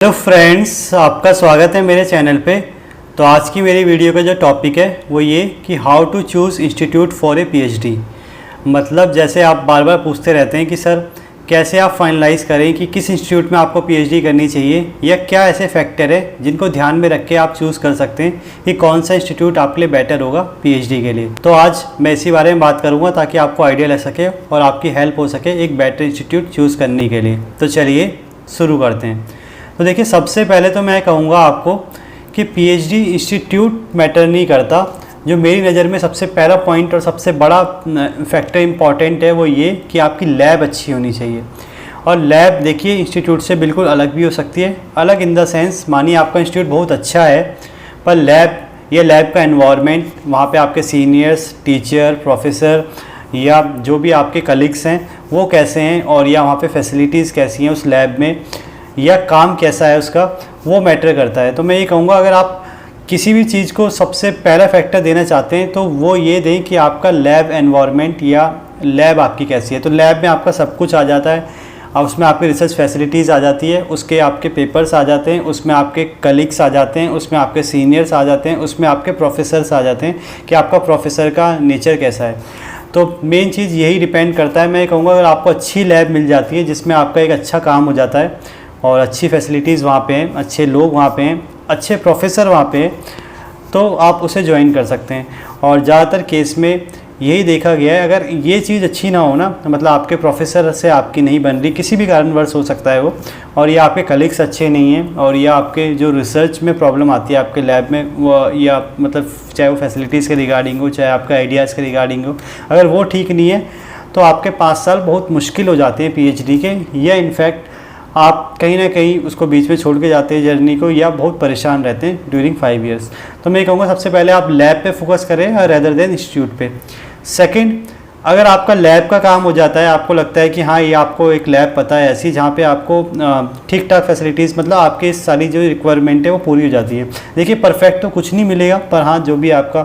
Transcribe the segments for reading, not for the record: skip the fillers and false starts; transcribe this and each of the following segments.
Hello friends, आपका स्वागत है मेरे चैनल पे। तो आज की मेरी वीडियो का जो टॉपिक है वो ये कि how to choose institute for a PhD. मतलब जैसे आप बार बार पूछते रहते हैं कि सर कैसे आप फाइनलाइज़ करें कि किस इंस्टीट्यूट में आपको पीएचडी करनी चाहिए, या क्या ऐसे फैक्टर है जिनको ध्यान में रख के आप चूज़ कर सकते हैं कि कौन सा इंस्टीट्यूट आपके लिए बेटर होगा पीएचडी के लिए। तो आज मैं इसी बारे में बात करूँगा ताकि आपको आइडिया लग सके और आपकी हेल्प हो सके एक बेटर इंस्टीट्यूट चूज़ करने के लिए। तो चलिए शुरू करते हैं। तो देखिए, सबसे पहले तो मैं कहूँगा आपको कि पीएचडी इंस्टीट्यूट मैटर नहीं करता। जो मेरी नज़र में सबसे पहला पॉइंट और सबसे बड़ा फैक्टर इम्पॉर्टेंट है वो ये कि आपकी लैब अच्छी होनी चाहिए। और लैब देखिए इंस्टीट्यूट से बिल्कुल अलग भी हो सकती है। अलग इन द सेंस, मानिए आपका इंस्टीट्यूट बहुत अच्छा है पर लैब का एनवायरनमेंट, वहाँ पे आपके सीनियर्स, टीचर, प्रोफेसर या जो भी आपके कलीग्स हैं वो कैसे हैं, और या वहाँ पे फैसिलिटीज़ कैसी हैं उस लैब में, या काम कैसा है उसका, वो मैटर करता है। तो मैं ये कहूँगा, अगर आप किसी भी चीज़ को सबसे पहला फैक्टर देना चाहते हैं तो वो ये दें कि आपका लैब एनवायरनमेंट या लैब आपकी कैसी है। तो लैब में आपका सब कुछ आ जाता है, और उसमें आपकी रिसर्च फैसिलिटीज़ आ जाती है, उसके आपके पेपर्स आ जाते हैं, उसमें आपके कलीग्स आ जाते हैं, उसमें आपके सीनियर्स आ जाते हैं, उसमें आपके प्रोफेसर्स आ जाते हैं कि आपका प्रोफेसर का नेचर कैसा है। तो मेन चीज़ यही डिपेंड करता है। मैं कहूँगा अगर आपको अच्छी लैब मिल जाती है जिसमें आपका एक अच्छा काम हो जाता है और अच्छी फैसिलिटीज़ वहाँ पे हैं, अच्छे लोग वहाँ पे हैं, अच्छे प्रोफेसर वहाँ पे हैं, तो आप उसे ज्वाइन कर सकते हैं। और ज़्यादातर केस में यही देखा गया है, अगर ये चीज़ अच्छी ना हो ना, तो मतलब आपके प्रोफेसर से आपकी नहीं बन रही, किसी भी कारणवश हो सकता है वो, और या आपके कलीग्स अच्छे नहीं हैं, और या आपके जो रिसर्च में प्रॉब्लम आती है आपके लैब में वो, या मतलब चाहे वो फैसिलिटीज़ के रिगार्डिंग हो, चाहे आपका आइडियाज़ के रिगार्डिंग हो, अगर वो ठीक नहीं है तो आपके 5 साल बहुत मुश्किल हो जाते हैं पीएचडी के, या इनफैक्ट आप कहीं ना कहीं उसको बीच में छोड़ के जाते हैं जर्नी को, या बहुत परेशान रहते हैं ड्यूरिंग 5 इयर्स। तो मैं कहूँगा सबसे पहले आप लैब पे फोकस करें रेदर देन इंस्टीट्यूट पे। सेकंड, अगर आपका लैब का काम हो जाता है, आपको लगता है कि हाँ ये आपको एक लैब पता है ऐसी जहाँ पे आपको ठीक ठाक फैसिलिटीज़, मतलब आपकी सारी जो रिक्वायरमेंट है वो पूरी हो जाती है। देखिए परफेक्ट तो कुछ नहीं मिलेगा, पर हाँ जो भी आपका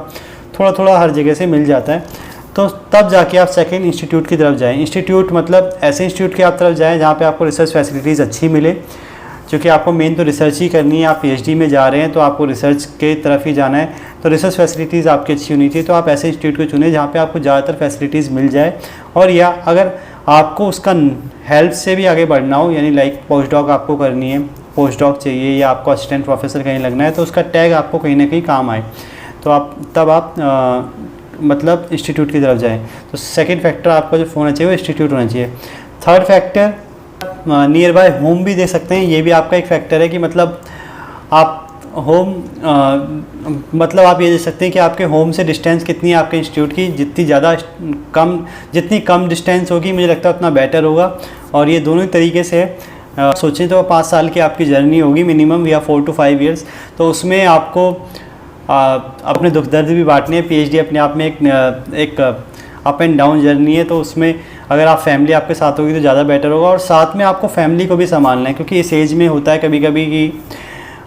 थोड़ा थोड़ा हर जगह से मिल जाता है, तो तब जाके आप सेकंड इंस्टीट्यूट की तरफ जाएं। इंस्टीट्यूट मतलब ऐसे इंस्टीट्यूट की आप तरफ जाएं जहाँ पे आपको रिसर्च फैसिलिटीज़ अच्छी मिले, क्योंकि आपको मेन तो रिसर्च ही करनी है। आप पीएचडी में जा रहे हैं तो आपको रिसर्च के तरफ ही जाना है, तो रिसर्च फैसिलिटीज़ आपकी अच्छी होनी चाहिए। तो आप ऐसे इंस्टीट्यूट को चुनें जहाँ पे आपको ज़्यादातर फैसिलिटीज़ मिल जाए, और या अगर आपको उसका हेल्प से भी आगे बढ़ना हो, यानी लाइक पोस्ट डॉक आपको करनी है, पोस्ट डॉक चाहिए, या आपको असिस्टेंट प्रोफेसर कहीं लगना है, तो उसका टैग आपको कहीं ना कहीं काम आए, तो आप मतलब इंस्टीट्यूट की तरफ जाएं। तो सेकंड फैक्टर आपका जो होना चाहिए वो इंस्टीट्यूट होना चाहिए। Third factor, near by home भी दे सकते हैं। ये भी आपका एक फैक्टर है कि मतलब आप होम मतलब आप ये दे सकते हैं कि आपके होम से डिस्टेंस कितनी है आपके इंस्टीट्यूट की। जितनी कम डिस्टेंस होगी, मुझे लगता है उतना बेटर होगा। और ये दोनों ही तरीके से सोचें तो 5 साल की आपकी जर्नी होगी मिनिमम, या 4 to 5 ईयर्स। तो उसमें आपको अपने दुख दर्द भी बांटने हैं। पीएचडी अपने आप में एक अप एंड डाउन जर्नी है, तो उसमें अगर आप फैमिली आपके साथ होगी तो ज़्यादा बेटर होगा। और साथ में आपको फैमिली को भी संभालना है, क्योंकि इस एज में होता है कभी कभी कि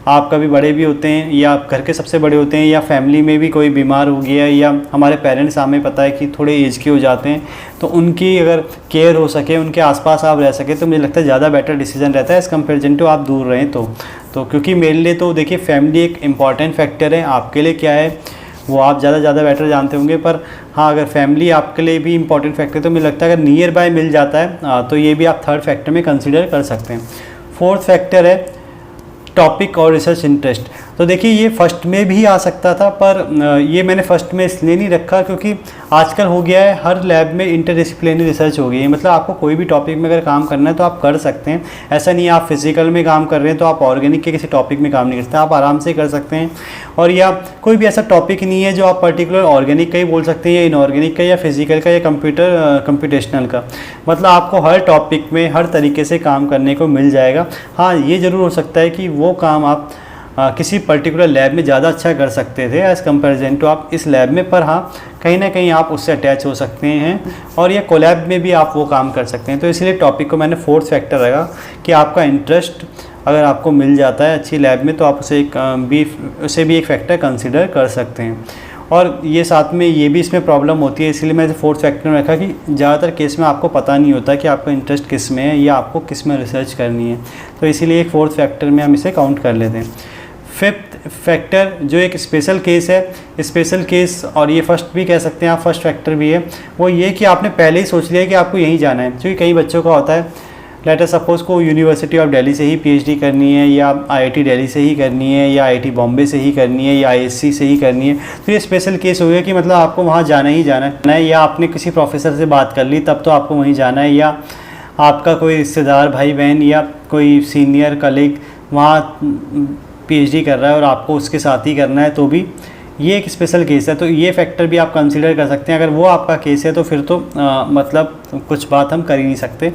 आप कभी बड़े भी होते हैं, या आप घर के सबसे बड़े होते हैं, या फैमिली में भी कोई बीमार हो गया, या हमारे पेरेंट्स हमें पता है कि थोड़े एज के हो जाते हैं, तो उनकी अगर केयर हो सके, उनके आसपास आप रह सके, तो मुझे लगता है ज़्यादा बेटर डिसीजन रहता है एज़ कम्पेरिजन टू आप दूर रहें। तो क्योंकि मेरे लिए तो देखिए फैमिली एक इम्पॉर्टेंट फैक्टर है। आपके लिए क्या है वो आप ज़्यादा बेटर जानते होंगे, पर हाँ अगर फैमिली आपके लिए भी इंपॉर्टेंट फैक्टर है तो मुझे लगता है अगर नियर बाय मिल जाता है तो ये भी आप थर्ड फैक्टर में कंसिडर कर सकते हैं। फोर्थ फैक्टर है टॉपिक और रिसर्च इंटरेस्ट। तो देखिए ये फर्स्ट में भी आ सकता था, पर ये मैंने फर्स्ट में इसलिए नहीं रखा क्योंकि आजकल हो गया है हर लैब में इंटरडिसिप्लिनरी रिसर्च हो गई है। मतलब आपको कोई भी टॉपिक में अगर काम करना है तो आप कर सकते हैं। ऐसा नहीं है आप फिजिकल में काम कर रहे हैं तो आप ऑर्गेनिक के किसी टॉपिक में काम नहीं कर सकते, आप आराम से कर सकते हैं। और या कोई भी ऐसा टॉपिक नहीं है जो आप पर्टिकुलर ऑर्गेनिक का ही बोल सकते हैं, या इनऑर्गेनिक का, या फिजिकल का, या कंप्यूटेशनल का। मतलब आपको हर टॉपिक में हर तरीके से काम करने को मिल जाएगा। हाँ ये ज़रूर हो सकता है कि वो काम आप किसी पर्टिकुलर लैब में ज़्यादा अच्छा कर सकते थे एज़ कंपेरिजन टू आप इस लैब में, पर हाँ कहीं ना कहीं आप उससे अटैच हो सकते हैं, और ये कोलैब में भी आप वो काम कर सकते हैं। तो इसलिए टॉपिक को मैंने फोर्थ फैक्टर रखा कि आपका इंटरेस्ट अगर आपको मिल जाता है अच्छी लैब में तो आप उसे भी एक फैक्टर कंसिडर कर सकते हैं। और ये साथ में ये भी इसमें प्रॉब्लम होती है, इसलिए मैंने फोर्थ फैक्टर में रखा कि ज़्यादातर केस में आपको पता नहीं होता कि आपका इंटरेस्ट किस में है या आपको किस में रिसर्च करनी है, तो इसीलिए एक फोर्थ फैक्टर में हम इसे काउंट कर लेते हैं। फिफ्थ फैक्टर जो एक स्पेशल केस है, स्पेशल केस, और ये फर्स्ट भी कह सकते हैं आप, फर्स्ट फैक्टर भी है, वो ये कि आपने पहले ही सोच लिया कि आपको यहीं जाना है। क्योंकि कई बच्चों का होता है, लेटर सपोज को यूनिवर्सिटी ऑफ दिल्ली से ही पीएचडी करनी है, या आईआईटी दिल्ली से ही करनी है, या आईआईटी बॉम्बे से ही करनी है, या आईएससी से ही करनी है, तो ये स्पेशल केस हो गया कि मतलब आपको वहाँ जाना ही जाना है, या आपने किसी प्रोफेसर से बात कर ली तब तो आपको वहीं जाना है, या आपका कोई रिश्तेदार भाई बहन या कोई सीनियर कलीग वहाँ पीएचडी कर रहा है और आपको उसके साथ ही करना है, तो भी ये एक स्पेशल केस है। तो ये फैक्टर भी आप कंसीडर कर सकते हैं। अगर वो आपका केस है तो फिर तो मतलब कुछ बात हम कर ही नहीं सकते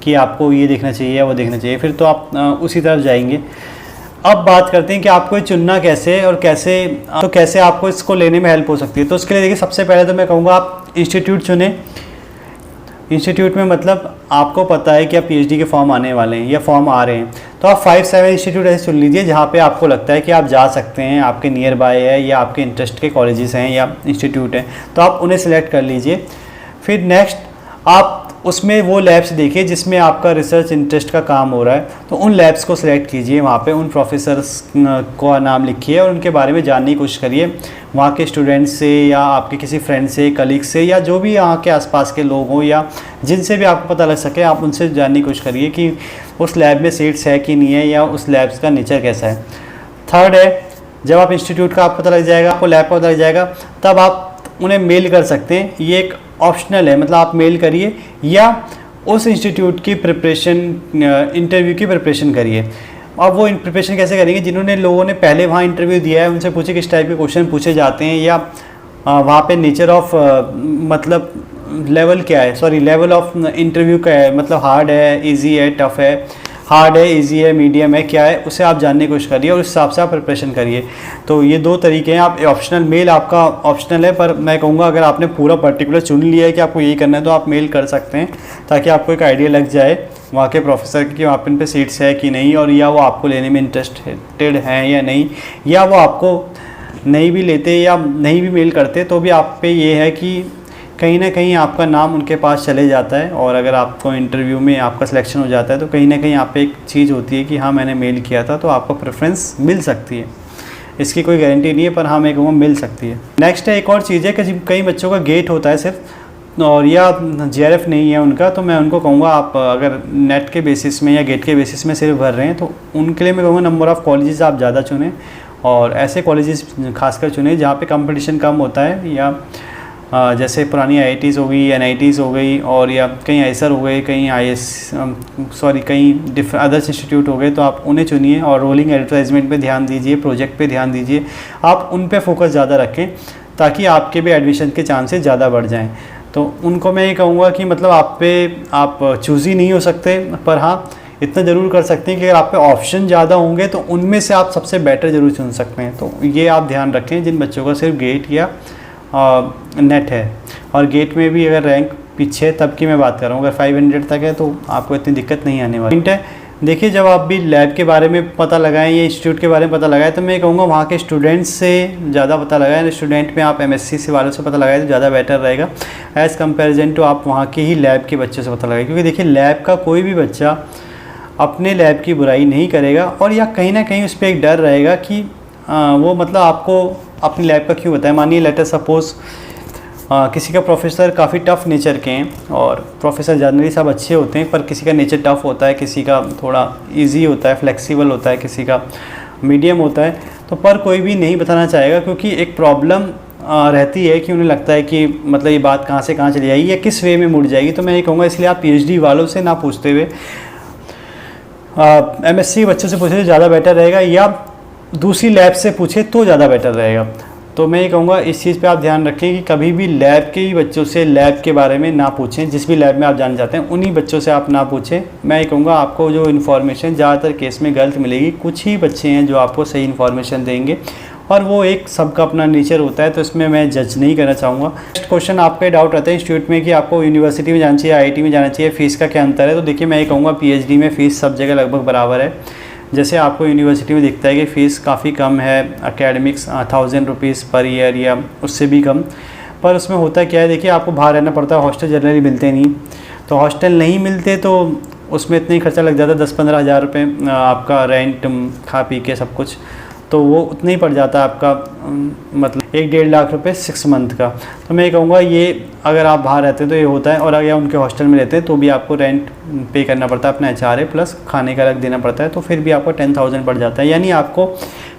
कि आपको ये देखना चाहिए या वो देखना चाहिए, फिर तो आप उसी तरफ जाएंगे। अब बात करते हैं कि आपको ये चुनना कैसे है और कैसे आपको इसको लेने में हेल्प हो सकती है। तो उसके लिए देखिए, सबसे पहले तो मैं कहूँगा आप इंस्टीट्यूट चुनें। इंस्टीट्यूट में मतलब आपको पता है कि आप पीएचडी के फॉर्म आने वाले हैं या फॉर्म आ रहे हैं, तो आप 5-7 इंस्टीट्यूट ऐसे चुन लीजिए जहाँ पे आपको लगता है कि आप जा सकते हैं, आपके नियर बाय है या आपके इंटरेस्ट के कॉलेजेस हैं या इंस्टीट्यूट हैं, तो आप उन्हें सेलेक्ट कर लीजिए। फिर नेक्स्ट आप उसमें वो लैब्स देखिए जिसमें आपका रिसर्च इंटरेस्ट का काम हो रहा है, तो उन लैब्स को सिलेक्ट कीजिए, वहाँ पे उन प्रोफेसर्स का नाम लिखिए और उनके बारे में जानने की कोशिश करिए, वहाँ के स्टूडेंट्स से या आपके किसी फ्रेंड से, कलीग से, या जो भी यहाँ के आसपास के लोग हों या जिनसे भी आपको पता लग सके, आप उनसे जानने की कोशिश करिए कि उस लैब में सीट्स है कि नहीं है या उस लैब्स का नेचर कैसा है। थर्ड है, जब आप इंस्टीट्यूट का आपको पता लग जाएगा, आपको लैब का पता लग जाएगा, तब आप उन्हें मेल कर सकते हैं। ये एक ऑप्शनल है, मतलब आप मेल करिए या उस इंस्टीट्यूट की प्रिपरेशन, इंटरव्यू की प्रिपरेशन करिए। अब वो प्रिपरेशन कैसे करेंगे, जिन्होंने लोगों ने पहले वहाँ इंटरव्यू दिया है उनसे पूछे किस टाइप के क्वेश्चन पूछे जाते हैं, या वहाँ पे नेचर ऑफ मतलब लेवल क्या है, सॉरी लेवल ऑफ इंटरव्यू क्या है, मतलब हार्ड है, इजी है, टफ़ है, हार्ड है, इजी है, मीडियम है, क्या है, उसे आप जानने की कोशिश करिए और उस हिसाब से आप प्रिपरेशन करिए। तो ये दो तरीके हैं। आप ऑप्शनल, मेल आपका ऑप्शनल है, पर मैं कहूँगा अगर आपने पूरा पर्टिकुलर चुन लिया है कि आपको यही करना है तो आप मेल कर सकते हैं, ताकि आपको एक आइडिया लग जाए वहाँ के प्रोफेसर की कि वहाँ पे इन पे सीट्स है कि नहीं, और या वो आपको लेने में इंटरेस्टेड हैं या नहीं, या वो आपको नहीं भी लेते या नहीं भी मेल करते, तो भी आप पे ये है कि कहीं ना कहीं आपका नाम उनके पास चले जाता है, और अगर आपको इंटरव्यू में आपका सिलेक्शन हो जाता है तो कहीं ना कहीं आप पे एक चीज़ होती है कि हाँ मैंने मेल किया था, तो आपको प्रेफरेंस मिल सकती है। इसकी कोई गारंटी नहीं है, पर हाँ मैं कहूँगा मिल सकती है। नेक्स्ट है, एक और चीज़ है कि कई बच्चों का गेट होता है सिर्फ, और या JRF नहीं है उनका, तो मैं उनको कहूँगा आप अगर नेट के बेसिस में या गेट के बेसिस में सिर्फ भर रहे हैं तो उनके लिए मैं कहूँगा नंबर ऑफ़ कॉलेजेस आप ज़्यादा चुनें, और ऐसे कॉलेजेस खासकर चुनें जहाँ पे कंपटीशन कम होता है, या जैसे पुरानी IITs हो गई, NITs हो गई, और या कहीं आईएसआर हो गए, कहीं कहीं डिफरेंट अदर्स इंस्टीट्यूट हो गए, तो आप उन्हें चुनिए और रोलिंग एडवर्टाइजमेंट पे ध्यान दीजिए, प्रोजेक्ट पे ध्यान दीजिए, आप उन पे फोकस ज़्यादा रखें ताकि आपके भी एडमिशन के चांसेस ज़्यादा बढ़ जाएँ। तो उनको मैं ये कहूँगा कि मतलब आप चूज़ ही नहीं हो सकते, पर हाँ इतना ज़रूर कर सकते हैं कि अगर आप पे ऑप्शन ज़्यादा होंगे तो उनमें से आप सबसे बेटर ज़रूर चुन सकते हैं। तो ये आप ध्यान रखें जिन बच्चों का सिर्फ गेट या नेट है, और गेट में भी अगर रैंक पीछे तब की मैं बात कर रहा हूँ, अगर 500 तक है तो आपको इतनी दिक्कत नहीं आने वाली है। देखिए, जब आप भी लैब के बारे में पता लगाएं या इंस्टीट्यूट के बारे में पता लगाएं, तो मैं कहूँगा वहाँ के स्टूडेंट्स से ज़्यादा पता लगाएं। स्टूडेंट में आप MSc से वालों से पता लगाएं तो ज़्यादा बेटर रहेगा एज़ कम्पेरिजन टू आप वहाँ के ही लैब के बच्चों से पता लगाएं। क्योंकि देखिए, लैब का कोई भी बच्चा अपने लैब की बुराई नहीं करेगा, और या कहीं ना कहीं उस पर एक डर रहेगा कि वो मतलब आपको अपनी लैब का क्यों बताए। मानिए लेटर सपोज़ किसी का प्रोफेसर काफ़ी टफ़ नेचर के हैं, और प्रोफेसर जनरली सब अच्छे होते हैं, पर किसी का नेचर टफ़ होता है, किसी का थोड़ा इजी होता है, फ्लेक्सिबल होता है, किसी का मीडियम होता है, तो पर कोई भी नहीं बताना चाहेगा, क्योंकि एक प्रॉब्लम रहती है कि उन्हें लगता है कि मतलब ये बात कहाँ से कहाँ चली जाएगी या किस वे में मुड़ जाएगी। तो मैं ये कहूँगा इसलिए आप PhD वालों से ना पूछते हुए MSc बच्चों से पूछे तो ज़्यादा बेटर रहेगा, या दूसरी लैब से पूछे तो ज़्यादा बेटर रहेगा। तो मैं ये कहूँगा इस चीज़ पे आप ध्यान रखें कि कभी भी लैब के ही बच्चों से लैब के बारे में ना पूछें। जिस भी लैब में आप जाना चाहते हैं उन्हीं बच्चों से आप ना पूछें। मैं ये कहूँगा आपको जो इन्फॉर्मेशन ज़्यादातर केस में गलत मिलेगी, कुछ ही बच्चे हैं जो आपको सही इन्फॉर्मेशन देंगे, और वो एक सबका अपना नेचर होता है, तो इसमें मैं जज नहीं करना चाहूँगा। नेक्स्ट क्वेश्चन आपके डाउट रहता है इंस्टीट्यूट में कि आपको यूनिवर्सिटी में जाना चाहिए, IIT में जाना चाहिए, फ़ीस का क्या अंतर है। तो देखिए, मैं ये कहूँगा PhD में फ़ीस सब जगह लगभग बराबर है। जैसे आपको यूनिवर्सिटी में दिखता है कि फ़ीस काफ़ी कम है, एकेडमिक्स 1000 रुपीज़ पर ईयर या उससे भी कम, पर उसमें होता क्या है, देखिए आपको बाहर रहना पड़ता है, हॉस्टल जनरली मिलते नहीं, तो हॉस्टल नहीं मिलते तो उसमें इतना ही खर्चा लग जाता है, 10-15 हज़ार रुपये आपका रेंट, खा पी के सब कुछ, तो वो उतना ही पड़ जाता है आपका, मतलब 1-1.5 लाख रुपए 6 मंथ का। तो मैं कहूँगा ये अगर आप बाहर रहते हैं तो ये होता है, और अगर उनके हॉस्टल में रहते हैं तो भी आपको रेंट पे करना पड़ता है अपना HRA प्लस खाने का अलग देना पड़ता है, तो फिर भी आपको 10,000 पड़ जाता है। यानी आपको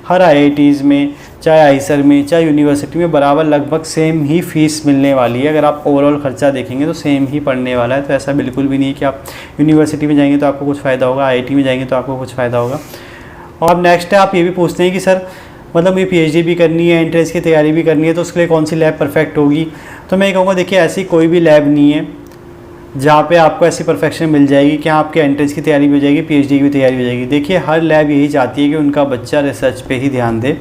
हर IITs में, चाहे आईसर में, चाहे यूनिवर्सिटी में बराबर लगभग सेम ही फ़ीस मिलने वाली है। अगर आप ओवरऑल खर्चा देखेंगे तो सेम ही पड़ने वाला है। तो ऐसा बिल्कुल भी नहीं है कि आप यूनिवर्सिटी में जाएंगे तो आपको कुछ फ़ायदा होगा, IIT में जाएंगे तो आपको कुछ फ़ायदा होगा। और नेक्स्ट है, आप ये भी पूछते हैं कि सर मतलब ये PhD भी करनी है, एंट्रेंस की तैयारी भी करनी है, तो उसके लिए कौन सी लैब परफेक्ट होगी। तो मैं कहूँगा देखिए ऐसी कोई भी लैब नहीं है जहाँ पे आपको ऐसी परफेक्शन मिल जाएगी कि आपके एंट्रेंस की तैयारी भी हो जाएगी, PhD की भी तैयारी हो जाएगी। देखिए हर लैब यही चाहती है कि उनका बच्चा रिसर्च पे ही ध्यान दे,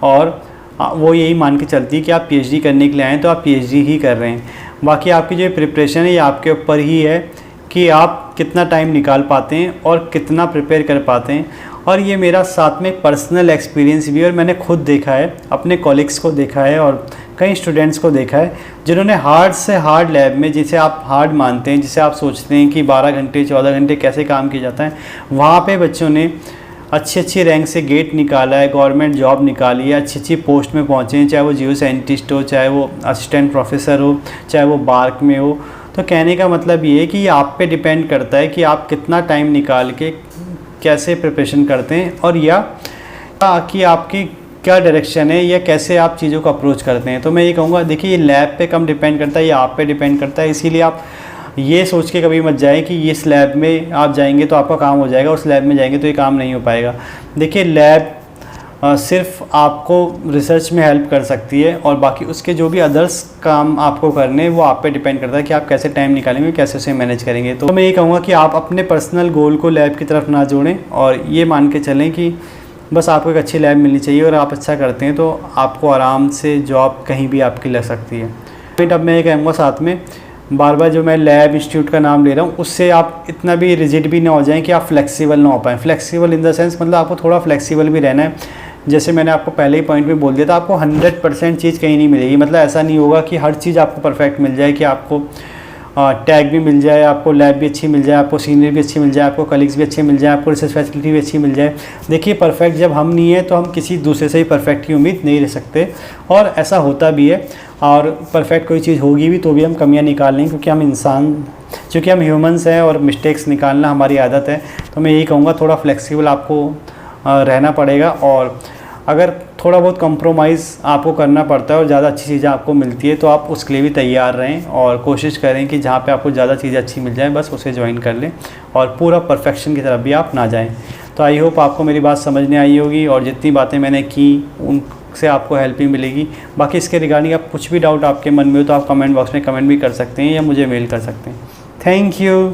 और वो यही मान के चलती है कि आप PhD करने के लिए आएँ तो आप PhD ही कर रहे हैं। बाकी आपकी जो प्रिपरेशन है ये आपके ऊपर ही है कि आप कितना टाइम निकाल पाते हैं और कितना प्रिपेयर कर पाते हैं। और ये मेरा साथ में पर्सनल एक्सपीरियंस भी है, और मैंने खुद देखा है, अपने कॉलीग्स को देखा है और कई स्टूडेंट्स को देखा है जिन्होंने हार्ड से हार्ड लैब में, जिसे आप हार्ड मानते हैं, जिसे आप सोचते हैं कि 12 घंटे 14 घंटे कैसे काम किया जाता है, वहाँ पे बच्चों ने अच्छी रैंक से गेट निकाला है, गवर्नमेंट जॉब निकाली है, अच्छी पोस्ट में पहुँचे हैं, चाहे वो जियो साइंटिस्ट हो, चाहे वो असिस्टेंट प्रोफेसर हो, चाहे वो बार्क में हो। तो कहने का मतलब ये है कि ये आप पे डिपेंड करता है कि आप कितना टाइम निकाल के कैसे प्रिपरेशन करते हैं, और या कि आपकी क्या डायरेक्शन है या कैसे आप चीज़ों को अप्रोच करते हैं। तो मैं ये कहूँगा देखिए ये लैब पे कम डिपेंड करता है, ये आप पे डिपेंड करता है। इसीलिए आप ये सोच के कभी मत जाएं कि इस लैब में आप जाएंगे तो आपका काम हो जाएगा, उस लैब में जाएंगे तो ये काम नहीं हो पाएगा। देखिए लैब सिर्फ आपको रिसर्च में हेल्प कर सकती है, और बाकी उसके जो भी अदर्स काम आपको करने वो आप पे डिपेंड करता है कि आप कैसे टाइम निकालेंगे, कैसे उसे मैनेज करेंगे। तो मैं ये कहूँगा कि आप अपने पर्सनल गोल को लैब की तरफ ना जोड़ें, और ये मान के चलें कि बस आपको एक अच्छी लैब मिलनी चाहिए, और आप अच्छा करते हैं तो आपको आराम से जॉब कहीं भी आपकी लग सकती है। फिर अब मैं ये कहूँगा साथ में, बार बार जो मैं लैब इंस्टीट्यूट का नाम ले रहा हूँ उससे आप इतना भी रिजिड भी ना हो जाएं कि आप फ्लेक्सिबल ना हो पाएँ। फ्लेक्सिबल इन द सेंस मतलब आपको थोड़ा फ्लेक्सिबल भी रहना है। जैसे मैंने आपको पहले ही पॉइंट में बोल दिया था, आपको 100% चीज़ कहीं नहीं मिलेगी। मतलब ऐसा नहीं होगा कि हर चीज़ आपको परफेक्ट मिल जाए, कि आपको टैग भी मिल जाए, आपको लैब भी अच्छी मिल जाए, आपको सीनियर भी अच्छी मिल जाए, आपको कलीग्स भी अच्छे मिल जाए, आपको रिसर्च फैसिलिटी भी अच्छी मिल जाए। देखिए परफेक्ट जब हम नहीं है तो हम किसी दूसरे से ही परफेक्ट की उम्मीद नहीं रह सकते, और ऐसा होता भी है। और परफेक्ट कोई चीज़ होगी भी तो भी हम कमियां निकाल लेंगे, क्योंकि हम इंसान, क्योंकि हम ह्यूमंस हैं और मिस्टेक्स निकालना हमारी आदत है। तो मैं यही कहूँगा थोड़ा फ्लेक्सिबल आपको रहना पड़ेगा, और अगर थोड़ा बहुत कंप्रोमाइज़ आपको करना पड़ता है और ज़्यादा अच्छी चीज़ें आपको मिलती है तो आप उसके लिए भी तैयार रहें, और कोशिश करें कि जहाँ पे आपको ज़्यादा चीज़ें अच्छी मिल जाए बस उसे ज्वाइन कर लें, और पूरा परफेक्शन की तरफ भी आप ना जाएं। तो आई होप आपको मेरी बात समझने आई होगी, और जितनी बातें मैंने की उनसे आपको हेल्प ही मिलेगी। बाकी इसके रिगार्डिंग आप कुछ भी डाउट आपके मन में हो तो आप कमेंट बॉक्स में कमेंट भी कर सकते हैं या मुझे मेल कर सकते हैं। Thank you.